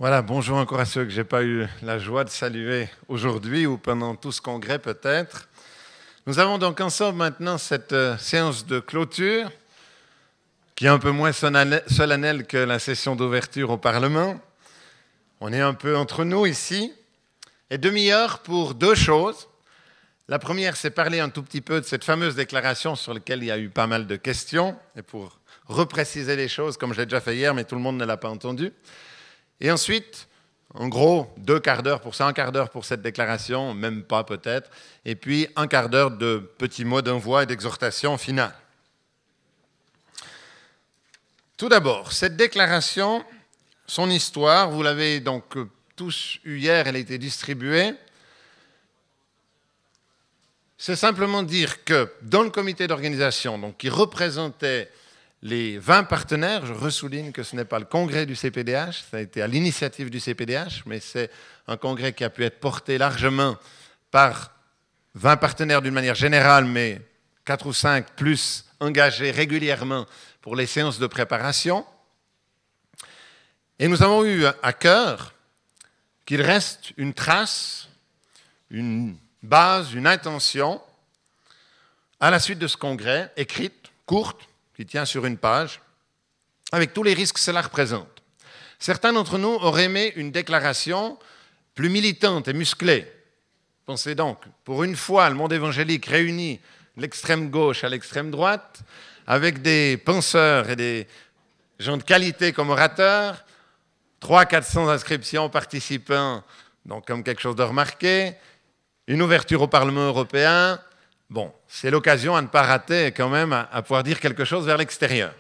Voilà, bonjour encore à ceux que je n'ai pas eu la joie de saluer aujourd'hui ou pendant tout ce congrès peut-être. Nous avons donc ensemble maintenant cette séance de clôture qui est un peu moins solennelle que la session d'ouverture au Parlement. On est un peu entre nous ici. Et demi-heure pour deux choses. La première, c'est parler un tout petit peu de cette fameuse déclaration sur laquelle il y a eu pas mal de questions, et pour repréciser les choses, comme je l'ai déjà fait hier, mais tout le monde ne l'a pas entendu. Et ensuite, en gros, 2 quarts d'heure pour ça, 1 quart d'heure pour cette déclaration, même pas peut-être, et puis 1 quart d'heure de petits mots d'envoi et d'exhortation finale. Tout d'abord, cette déclaration, son histoire, vous l'avez donc tous eu hier, elle a été distribuée. C'est simplement dire que dans le comité d'organisation, donc qui représentait les 20 partenaires, je ressouligne que ce n'est pas le congrès du CPDH, ça a été à l'initiative du CPDH, mais c'est un congrès qui a pu être porté largement par 20 partenaires d'une manière générale, mais 4 ou 5 plus engagés régulièrement pour les séances de préparation. Et nous avons eu à cœur qu'il reste une trace, une base, une intention à la suite de ce congrès, écrite, courte, qui tient sur une page, avec tous les risques que cela représente. Certains d'entre nous auraient aimé une déclaration plus militante et musclée. Pensez donc, pour une fois, le monde évangélique réunit l'extrême gauche à l'extrême droite, avec des penseurs et des gens de qualité comme orateurs, 300-400 inscriptions participants, donc comme quelque chose de remarqué, une ouverture au Parlement européen. Bon, c'est l'occasion à ne pas rater quand même à pouvoir dire quelque chose vers l'extérieur.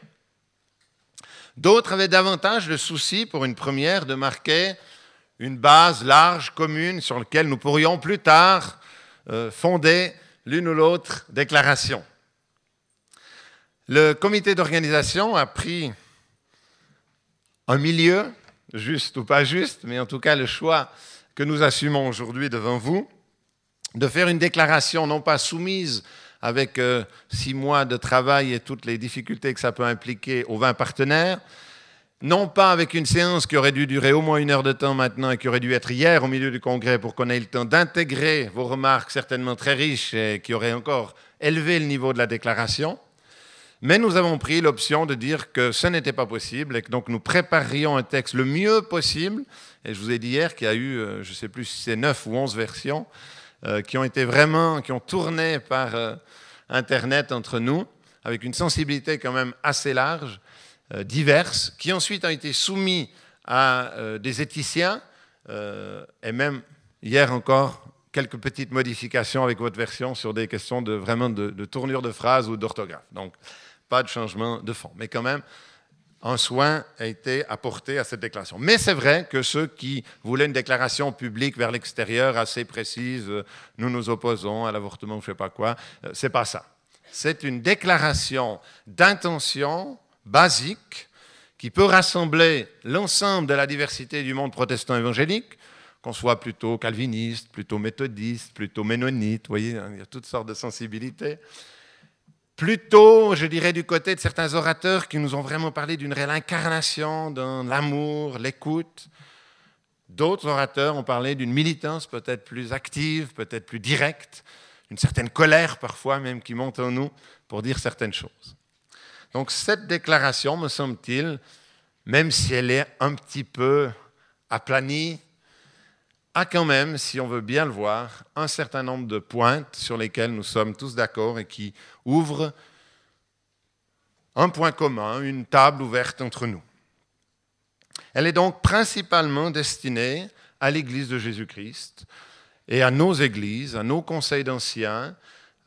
D'autres avaient davantage le souci, pour une première, de marquer une base large, commune, sur laquelle nous pourrions plus tard fonder l'une ou l'autre déclaration. Le comité d'organisation a pris un milieu, juste ou pas juste, mais en tout cas le choix que nous assumons aujourd'hui devant vous, de faire une déclaration non pas soumise avec 6 mois de travail et toutes les difficultés que ça peut impliquer aux 20 partenaires, non pas avec une séance qui aurait dû durer au moins 1 heure de temps maintenant et qui aurait dû être hier au milieu du congrès pour qu'on ait le temps d'intégrer vos remarques certainement très riches et qui auraient encore élevé le niveau de la déclaration. Mais nous avons pris l'option de dire que ce n'était pas possible et que donc nous préparerions un texte le mieux possible. Et je vous ai dit hier qu'il y a eu, je ne sais plus si c'est 9 ou 11 versions, qui ont tourné par Internet entre nous, avec une sensibilité quand même assez large, diverse, qui ensuite ont été soumis à des éthiciens, et même hier encore, quelques petites modifications avec votre version sur des questions de tournure de phrases ou d'orthographe. Donc, pas de changement de fond. Mais quand même, un soin a été apporté à cette déclaration. Mais c'est vrai que ceux qui voulaient une déclaration publique vers l'extérieur assez précise, nous nous opposons à l'avortement, je ne sais pas quoi, c'est pas ça. C'est une déclaration d'intention basique qui peut rassembler l'ensemble de la diversité du monde protestant évangélique, qu'on soit plutôt calviniste, plutôt méthodiste, plutôt ménonite, vous voyez, il y a toutes sortes de sensibilités. Plutôt, je dirais, du côté de certains orateurs qui nous ont vraiment parlé d'une réelle incarnation dans l'amour, l'écoute. D'autres orateurs ont parlé d'une militance peut-être plus active, peut-être plus directe, une certaine colère parfois même qui monte en nous pour dire certaines choses. Donc cette déclaration, me semble-t-il, même si elle est un petit peu aplanie, a quand même, si on veut bien le voir, un certain nombre de pointes sur lesquelles nous sommes tous d'accord et qui ouvrent un point commun, une table ouverte entre nous. Elle est donc principalement destinée à l'Église de Jésus-Christ et à nos églises, à nos conseils d'anciens,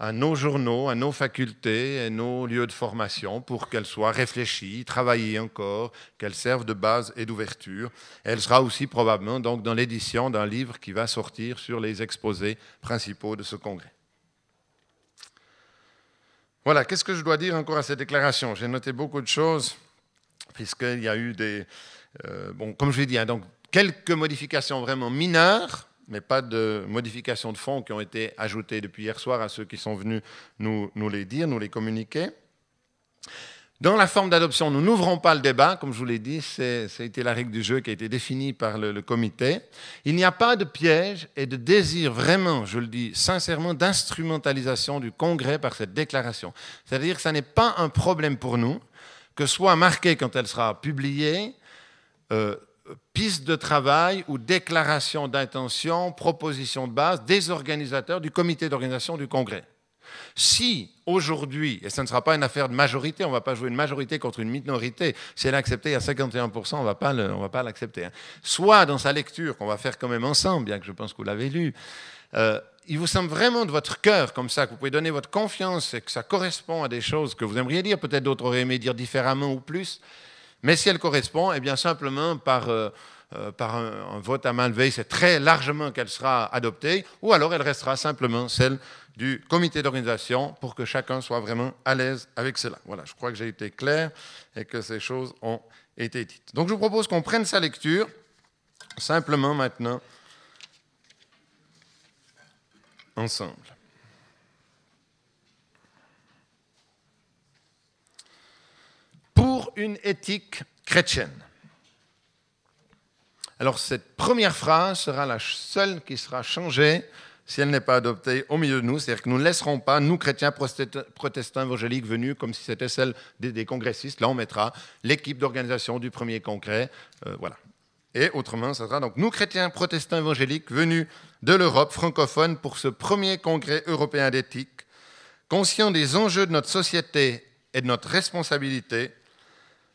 à nos journaux, à nos facultés et nos lieux de formation pour qu'elles soient réfléchies, travaillées encore, qu'elles servent de base et d'ouverture. Elle sera aussi probablement donc dans l'édition d'un livre qui va sortir sur les exposés principaux de ce congrès. Voilà, qu'est-ce que je dois dire encore à cette déclaration? J'ai noté beaucoup de choses, puisqu'il y a eu des... comme je l'ai dit, donc quelques modifications vraiment mineures, mais pas de modifications de fond qui ont été ajoutées depuis hier soir à ceux qui sont venus nous les dire, nous les communiquer. Dans la forme d'adoption, nous n'ouvrons pas le débat, comme je vous l'ai dit, ça a été la règle du jeu qui a été définie par le comité. Il n'y a pas de piège et de désir vraiment, je le dis sincèrement, d'instrumentalisation du Congrès par cette déclaration. C'est-à-dire que ça n'est pas un problème pour nous, que soit marqué quand elle sera publiée, piste de travail ou déclaration d'intention, proposition de base des organisateurs du comité d'organisation du Congrès. Si aujourd'hui, et ce ne sera pas une affaire de majorité, on ne va pas jouer une majorité contre une minorité, si elle est acceptée à 51%, on ne va pas l'accepter. Soit dans sa lecture, qu'on va faire quand même ensemble, bien que je pense que vous l'avez lu, il vous semble vraiment de votre cœur comme ça, que vous pouvez donner votre confiance et que ça correspond à des choses que vous aimeriez dire, peut-être d'autres auraient aimé dire différemment ou plus, mais si elle correspond, eh bien simplement par un vote à main levée, c'est très largement qu'elle sera adoptée, ou alors elle restera simplement celle du comité d'organisation pour que chacun soit vraiment à l'aise avec cela. Voilà, je crois que j'ai été clair et que ces choses ont été dites. Donc je vous propose qu'on prenne sa lecture, simplement maintenant, ensemble. Pour une éthique chrétienne. Alors cette première phrase sera la seule qui sera changée si elle n'est pas adoptée au milieu de nous, c'est-à-dire que nous ne laisserons pas, nous chrétiens protestants évangéliques venus comme si c'était celle des congressistes, là on mettra l'équipe d'organisation du premier congrès, voilà. Et autrement, ça sera donc nous chrétiens protestants évangéliques venus de l'Europe francophone pour ce premier congrès européen d'éthique, conscients des enjeux de notre société et de notre responsabilité,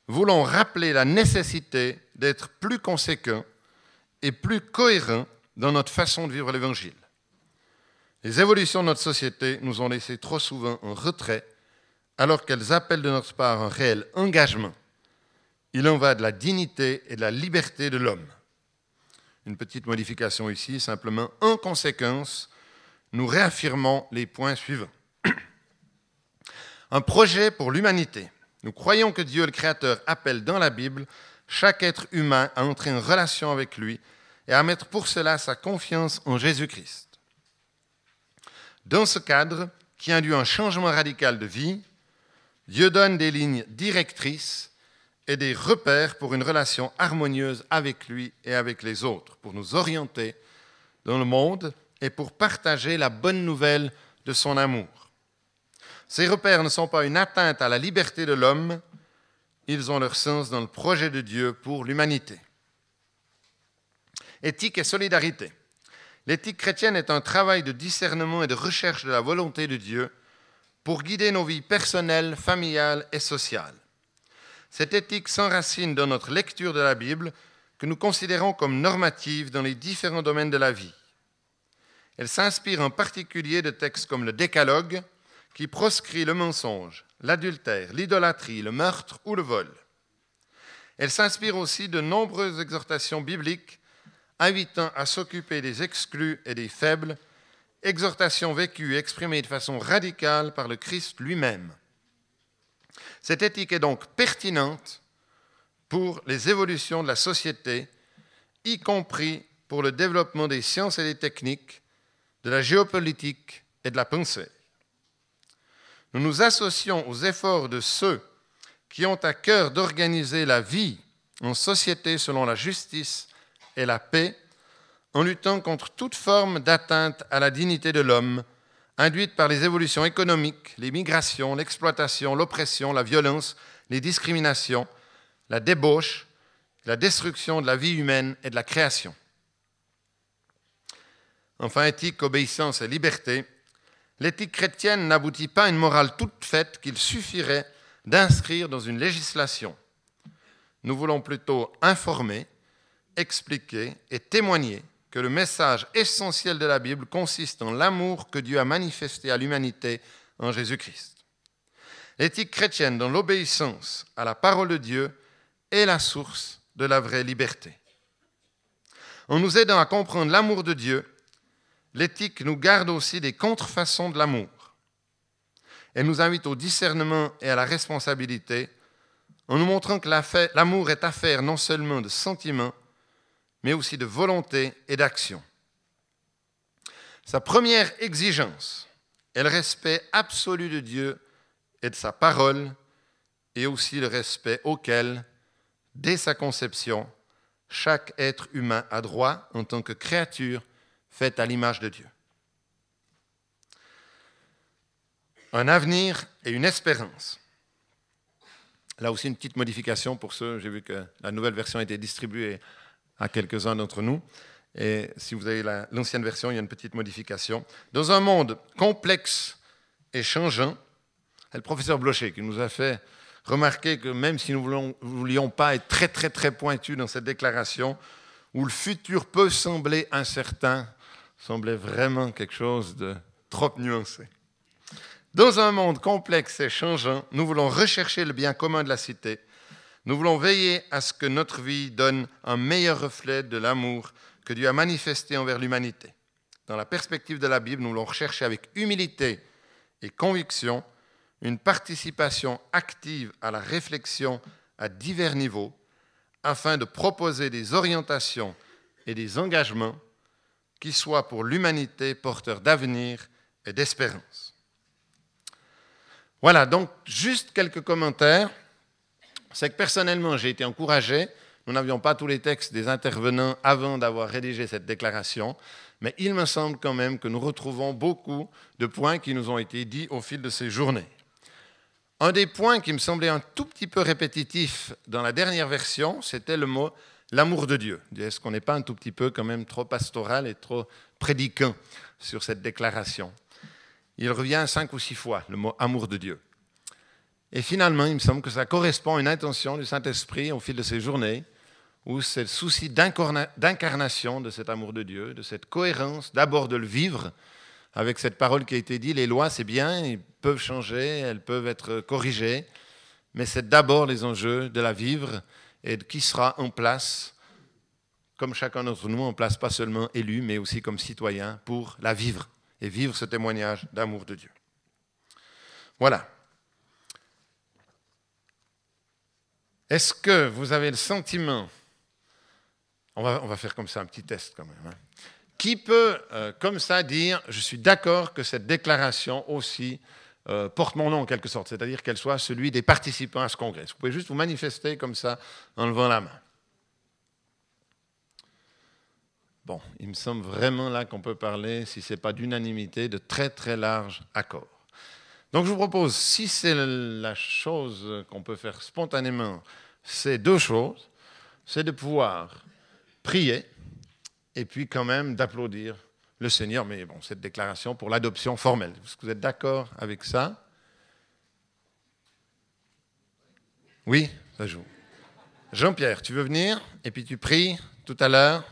voulons rappeler la nécessité d'être plus conséquents et plus cohérents dans notre façon de vivre l'Évangile. Les évolutions de notre société nous ont laissé trop souvent en retrait, alors qu'elles appellent de notre part un réel engagement. Il en va de la dignité et de la liberté de l'homme. Une petite modification ici, simplement en conséquence, nous réaffirmons les points suivants. Un projet pour l'humanité. Nous croyons que Dieu, le Créateur, appelle dans la Bible chaque être humain à entrer en relation avec lui et à mettre pour cela sa confiance en Jésus-Christ. Dans ce cadre, qui induit un changement radical de vie, Dieu donne des lignes directrices et des repères pour une relation harmonieuse avec lui et avec les autres, pour nous orienter dans le monde et pour partager la bonne nouvelle de son amour. Ces repères ne sont pas une atteinte à la liberté de l'homme, ils ont leur sens dans le projet de Dieu pour l'humanité. Éthique et solidarité. L'éthique chrétienne est un travail de discernement et de recherche de la volonté de Dieu pour guider nos vies personnelles, familiales et sociales. Cette éthique s'enracine dans notre lecture de la Bible que nous considérons comme normative dans les différents domaines de la vie. Elle s'inspire en particulier de textes comme le Décalogue, qui proscrit le mensonge, l'adultère, l'idolâtrie, le meurtre ou le vol. Elle s'inspire aussi de nombreuses exhortations bibliques invitant à s'occuper des exclus et des faibles, exhortations vécues et exprimées de façon radicale par le Christ lui-même. Cette éthique est donc pertinente pour les évolutions de la société, y compris pour le développement des sciences et des techniques, de la géopolitique et de la pensée. Nous nous associons aux efforts de ceux qui ont à cœur d'organiser la vie en société selon la justice et la paix, en luttant contre toute forme d'atteinte à la dignité de l'homme, induite par les évolutions économiques, les migrations, l'exploitation, l'oppression, la violence, les discriminations, la débauche, la destruction de la vie humaine et de la création. Enfin, éthique, obéissance et liberté. L'éthique chrétienne n'aboutit pas à une morale toute faite qu'il suffirait d'inscrire dans une législation. Nous voulons plutôt informer, expliquer et témoigner que le message essentiel de la Bible consiste en l'amour que Dieu a manifesté à l'humanité en Jésus-Christ. L'éthique chrétienne dans l'obéissance à la parole de Dieu est la source de la vraie liberté. En nous aidant à comprendre l'amour de Dieu, l'éthique nous garde aussi des contrefaçons de l'amour. Elle nous invite au discernement et à la responsabilité en nous montrant que l'amour est affaire non seulement de sentiments, mais aussi de volonté et d'action. Sa première exigence est le respect absolu de Dieu et de sa parole, et aussi le respect auquel, dès sa conception, chaque être humain a droit en tant que créature faite à l'image de Dieu. Un avenir et une espérance. Là aussi, une petite modification pour ceux, j'ai vu que la nouvelle version a été distribuée à quelques-uns d'entre nous. Et si vous avez l'ancienne version, il y a une petite modification. Dans un monde complexe et changeant, c'est le professeur Blocher qui nous a fait remarquer que même si nous ne voulions pas être très, très, très pointus dans cette déclaration, où le futur peut sembler incertain, semblait vraiment quelque chose de trop nuancé. Dans un monde complexe et changeant, nous voulons rechercher le bien commun de la cité. Nous voulons veiller à ce que notre vie donne un meilleur reflet de l'amour que Dieu a manifesté envers l'humanité. Dans la perspective de la Bible, nous voulons rechercher avec humilité et conviction une participation active à la réflexion à divers niveaux afin de proposer des orientations et des engagements qui soient pour l'humanité porteurs d'avenir et d'espérance. Voilà, donc juste quelques commentaires. C'est que personnellement, j'ai été encouragé. Nous n'avions pas tous les textes des intervenants avant d'avoir rédigé cette déclaration, mais il me semble quand même que nous retrouvons beaucoup de points qui nous ont été dits au fil de ces journées. Un des points qui me semblait un tout petit peu répétitif dans la dernière version, c'était le mot « l'amour de Dieu ». Est-ce qu'on n'est pas un tout petit peu quand même trop pastoral et trop prédicant sur cette déclaration ? Il revient 5 ou 6 fois, le mot « amour de Dieu ». Et finalement, il me semble que ça correspond à une intention du Saint-Esprit au fil de ces journées, où c'est le souci d'incarnation de cet amour de Dieu, de cette cohérence, d'abord de le vivre, avec cette parole qui a été dite, les lois, c'est bien, elles peuvent changer, elles peuvent être corrigées, mais c'est d'abord les enjeux de la vivre et de qui sera en place, comme chacun d'entre nous, en place pas seulement élu, mais aussi comme citoyen, pour la vivre, et vivre ce témoignage d'amour de Dieu. Voilà. Est-ce que vous avez le sentiment, on va faire comme ça un petit test quand même, hein. Qui peut comme ça dire, je suis d'accord que cette déclaration aussi porte mon nom en quelque sorte, c'est-à-dire qu'elle soit celui des participants à ce congrès. Vous pouvez juste vous manifester comme ça en levant la main. Bon, il me semble vraiment là qu'on peut parler, si ce n'est pas d'unanimité, de très très large accord. Donc je vous propose, si c'est la chose qu'on peut faire spontanément, c'est 2 choses. C'est de pouvoir prier et puis quand même d'applaudir le Seigneur. Mais bon, cette déclaration pour l'adoption formelle. Est-ce que vous êtes d'accord avec ça? Oui, ça joue. Jean-Pierre, tu veux venir? Et puis tu pries tout à l'heure.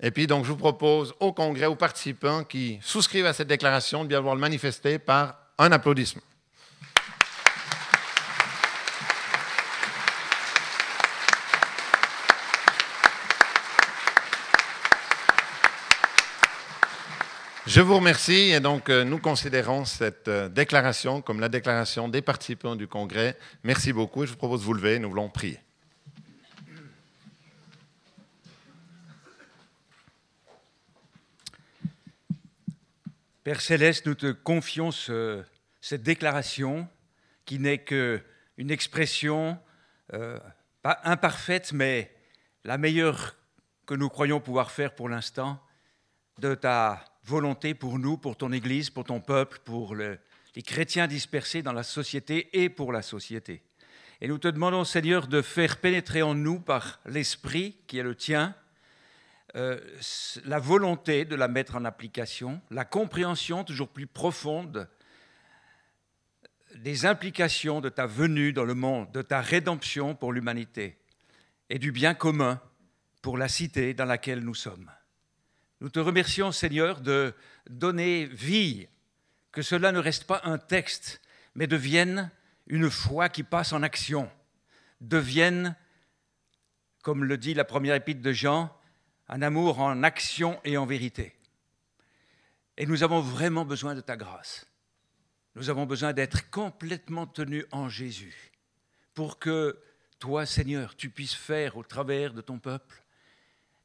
Et puis donc je vous propose au congrès, aux participants qui souscrivent à cette déclaration de bien vouloir le manifester par un applaudissement. Je vous remercie et donc nous considérons cette déclaration comme la déclaration des participants du congrès. Merci beaucoup et je vous propose de vous lever, nous voulons prier. Père Céleste, nous te confions cette déclaration qui n'est qu'une expression, pas imparfaite, mais la meilleure que nous croyons pouvoir faire pour l'instant, de ta volonté pour nous, pour ton Église, pour ton peuple, pour les chrétiens dispersés dans la société et pour la société. Et nous te demandons, Seigneur, de faire pénétrer en nous par l'Esprit qui est le tien, la volonté de la mettre en application, la compréhension toujours plus profonde des implications de ta venue dans le monde, de ta rédemption pour l'humanité et du bien commun pour la cité dans laquelle nous sommes. Nous te remercions, Seigneur, de donner vie, que cela ne reste pas un texte, mais devienne une foi qui passe en action, devienne, comme le dit la première épître de Jean, un amour en action et en vérité. Et nous avons vraiment besoin de ta grâce. Nous avons besoin d'être complètement tenus en Jésus pour que toi, Seigneur, tu puisses faire au travers de ton peuple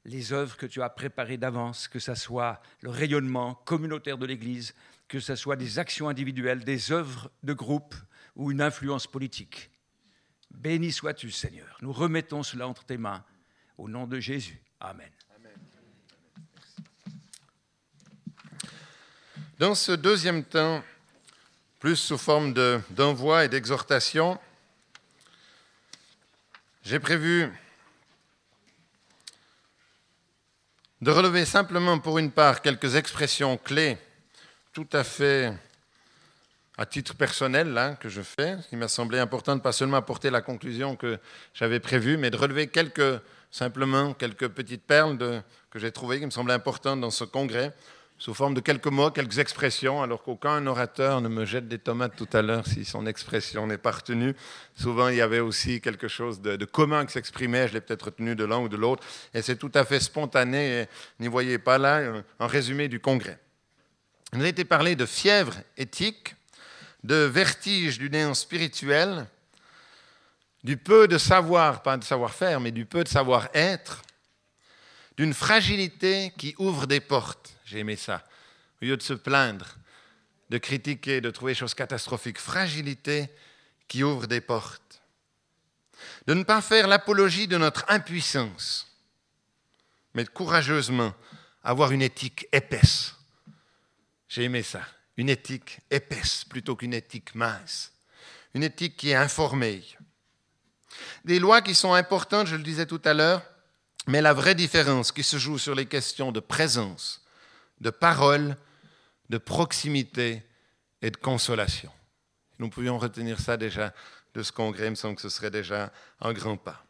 les œuvres que tu as préparées d'avance, que ce soit le rayonnement communautaire de l'Église, que ce soit des actions individuelles, des œuvres de groupe ou une influence politique. Béni sois-tu, Seigneur. Nous remettons cela entre tes mains. Au nom de Jésus. Amen. Dans ce deuxième temps, plus sous forme d'envoi et d'exhortation, j'ai prévu de relever simplement pour une part quelques expressions clés tout à fait à titre personnel là, que je fais. Il m'a semblé important de pas seulement apporter la conclusion que j'avais prévue, mais de relever simplement quelques petites perles que j'ai trouvées qui me semblaient importantes dans ce congrès, sous forme de quelques mots, quelques expressions, alors qu'aucun orateur ne me jette des tomates tout à l'heure si son expression n'est pas retenue. Souvent, il y avait aussi quelque chose de commun qui s'exprimait, je l'ai peut-être retenu de l'un ou de l'autre, et c'est tout à fait spontané, et n'y voyez pas là un résumé du congrès. Il nous a été parlé de fièvre éthique, de vertige du néant spirituel, du peu de savoir, pas de savoir-faire, mais du peu de savoir-être, d'une fragilité qui ouvre des portes. J'ai aimé ça. Au lieu de se plaindre, de critiquer, de trouver des choses catastrophiques, fragilité qui ouvre des portes. De ne pas faire l'apologie de notre impuissance, mais de courageusement avoir une éthique épaisse. J'ai aimé ça. Une éthique épaisse plutôt qu'une éthique mince. Une éthique qui est informée. Des lois qui sont importantes, je le disais tout à l'heure, mais la vraie différence qui se joue sur les questions de présence, de parole, de proximité et de consolation. Nous pouvions retenir ça déjà de ce congrès, il me semble que ce serait déjà un grand pas.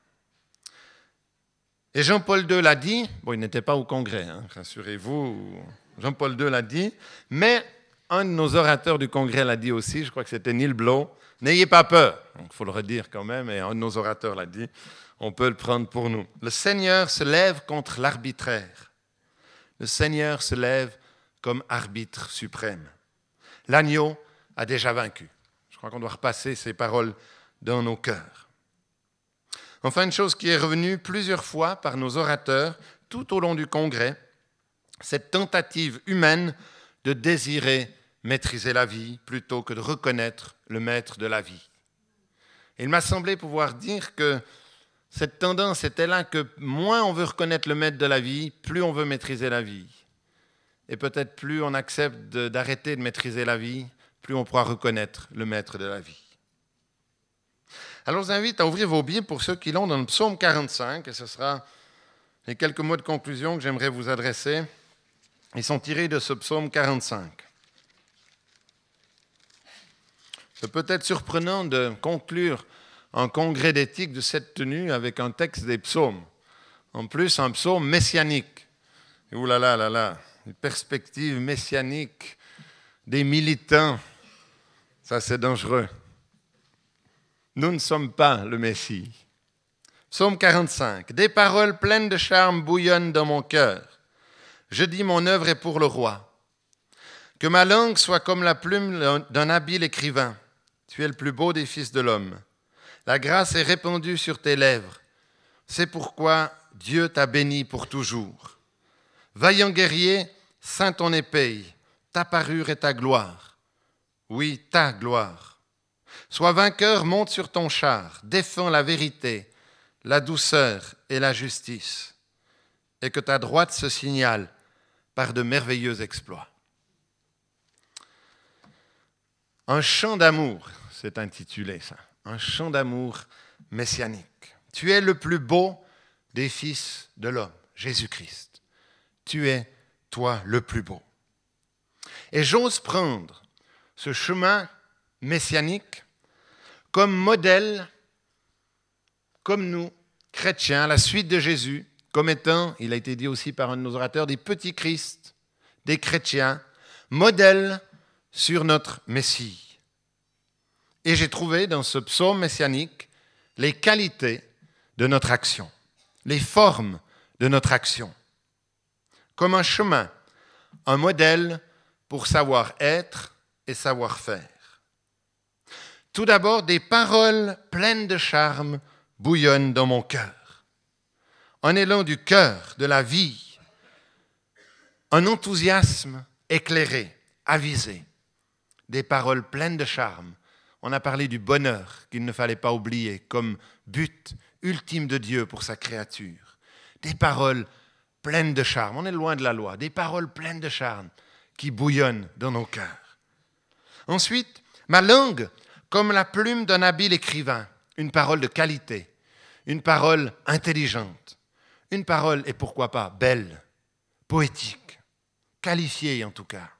Et Jean-Paul II l'a dit, bon, il n'était pas au congrès, hein, rassurez-vous, Jean-Paul II l'a dit, mais un de nos orateurs du congrès l'a dit aussi, je crois que c'était Neil Blow, n'ayez pas peur, il faut le redire quand même, et un de nos orateurs l'a dit, on peut le prendre pour nous. Le Seigneur se lève contre l'arbitraire. Le Seigneur se lève comme arbitre suprême. L'agneau a déjà vaincu. Je crois qu'on doit repasser ces paroles dans nos cœurs. Enfin, une chose qui est revenue plusieurs fois par nos orateurs tout au long du congrès, cette tentative humaine de désirer maîtriser la vie plutôt que de reconnaître le maître de la vie. Et il m'a semblé pouvoir dire que cette tendance était là que moins on veut reconnaître le maître de la vie, plus on veut maîtriser la vie. Et peut-être plus on accepte d'arrêter de maîtriser la vie, plus on pourra reconnaître le maître de la vie. Alors je vous invite à ouvrir vos Bibles pour ceux qui l'ont dans le psaume 45, et ce sera les quelques mots de conclusion que j'aimerais vous adresser. Ils sont tirés de ce psaume 45. C'est peut-être surprenant de conclure un congrès d'éthique de cette tenue avec un texte des psaumes. En plus, un psaume messianique. Et ouh là là là là, une perspective messianique des militants, ça c'est dangereux. Nous ne sommes pas le Messie. Psaume 45. Des paroles pleines de charme bouillonnent dans mon cœur. Je dis mon œuvre est pour le roi. Que ma langue soit comme la plume d'un habile écrivain. Tu es le plus beau des fils de l'homme. La grâce est répandue sur tes lèvres. C'est pourquoi Dieu t'a béni pour toujours. Vaillant guerrier, ceins ton épée, ta parure est ta gloire. Oui, ta gloire. Sois vainqueur, monte sur ton char, défends la vérité, la douceur et la justice, et que ta droite se signale par de merveilleux exploits. Un chant d'amour, c'est intitulé ça, un chant d'amour messianique. Tu es le plus beau des fils de l'homme, Jésus-Christ. Tu es, toi, le plus beau. Et j'ose prendre ce chemin messianique comme modèle, comme nous, chrétiens, à la suite de Jésus, comme étant, il a été dit aussi par un de nos orateurs, des petits Christ, des chrétiens, modèles sur notre Messie. Et j'ai trouvé dans ce psaume messianique les qualités de notre action, les formes de notre action, comme un chemin, un modèle pour savoir être et savoir faire. Tout d'abord, des paroles pleines de charme bouillonnent dans mon cœur. Un élan du cœur, de la vie, un enthousiasme éclairé, avisé, des paroles pleines de charme. on a parlé du bonheur qu'il ne fallait pas oublier comme but ultime de Dieu pour sa créature. Des paroles pleines de charme, on est loin de la loi, des paroles pleines de charme qui bouillonnent dans nos cœurs. Ensuite, ma langue comme la plume d'un habile écrivain, une parole de qualité, une parole intelligente, une parole, et pourquoi pas, belle, poétique, qualifiée en tout cas.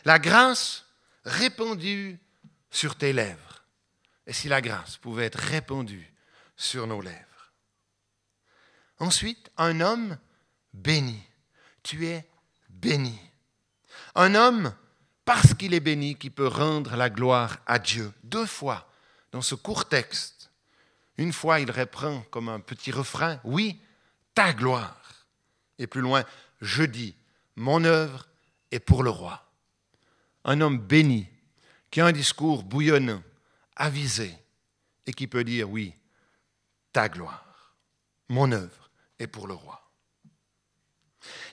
La grâce répandue sur tes lèvres. Et si la grâce pouvait être répandue sur nos lèvres. Ensuite, un homme béni. Tu es béni. Un homme, parce qu'il est béni, qui peut rendre la gloire à Dieu. 2 fois dans ce court texte. Une fois, il reprend comme un petit refrain, oui, ta gloire. Et plus loin, je dis, mon œuvre est pour le roi. Un homme béni, qui a un discours bouillonnant, avisé, et qui peut dire, oui, ta gloire, mon œuvre est pour le roi.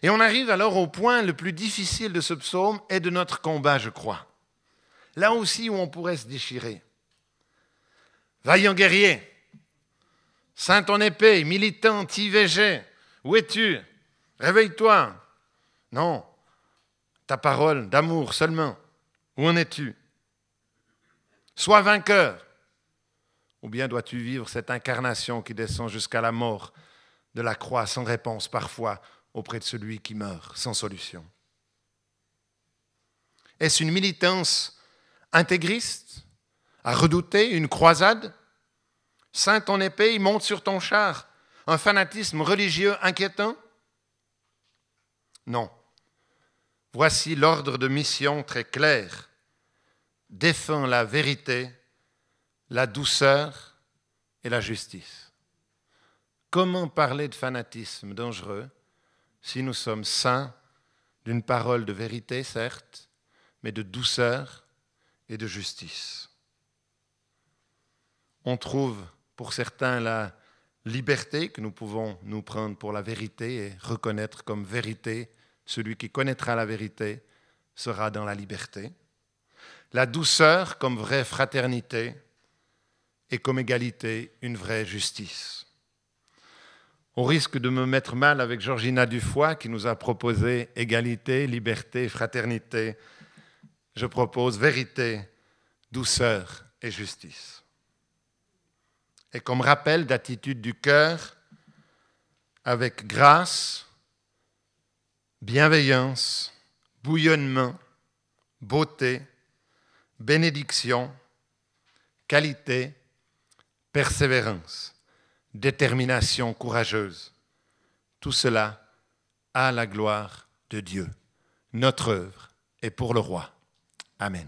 Et on arrive alors au point le plus difficile de ce psaume et de notre combat, je crois. Là aussi où on pourrait se déchirer. Vaillant guerrier, ceins ton épée, militant, IVG, où es-tu? Réveille-toi. Non, ta parole d'amour seulement, où en es-tu? Sois vainqueur. Ou bien dois-tu vivre cette incarnation qui descend jusqu'à la mort de la croix sans réponse parfois auprès de celui qui meurt sans solution? Est-ce une militance intégriste à redouter, une croisade? Ceins ton épée, monte sur ton char, un fanatisme religieux inquiétant? Non. Voici l'ordre de mission très clair. Défends la vérité, la douceur et la justice. Comment parler de fanatisme dangereux si nous sommes saints d'une parole de vérité, certes, mais de douceur et de justice? On trouve pour certains la liberté que nous pouvons nous prendre pour la vérité et reconnaître comme vérité. Celui qui connaîtra la vérité sera dans la liberté. La douceur comme vraie fraternité et comme égalité, une vraie justice. Au risque de me mettre mal avec Georgina Dufoy qui nous a proposé égalité, liberté, fraternité, je propose vérité, douceur et justice. Et comme rappel d'attitude du cœur, avec grâce, bienveillance, bouillonnement, beauté, bénédiction, qualité, persévérance, détermination courageuse. Tout cela à la gloire de Dieu. Notre œuvre est pour le roi. Amen.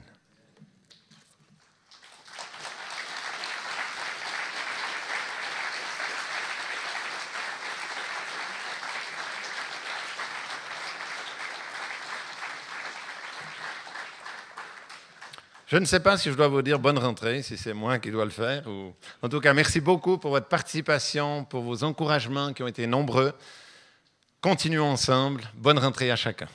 Je ne sais pas si je dois vous dire bonne rentrée, si c'est moi qui dois le faire. Ou... En tout cas, merci beaucoup pour votre participation, pour vos encouragements qui ont été nombreux. Continuons ensemble. Bonne rentrée à chacun.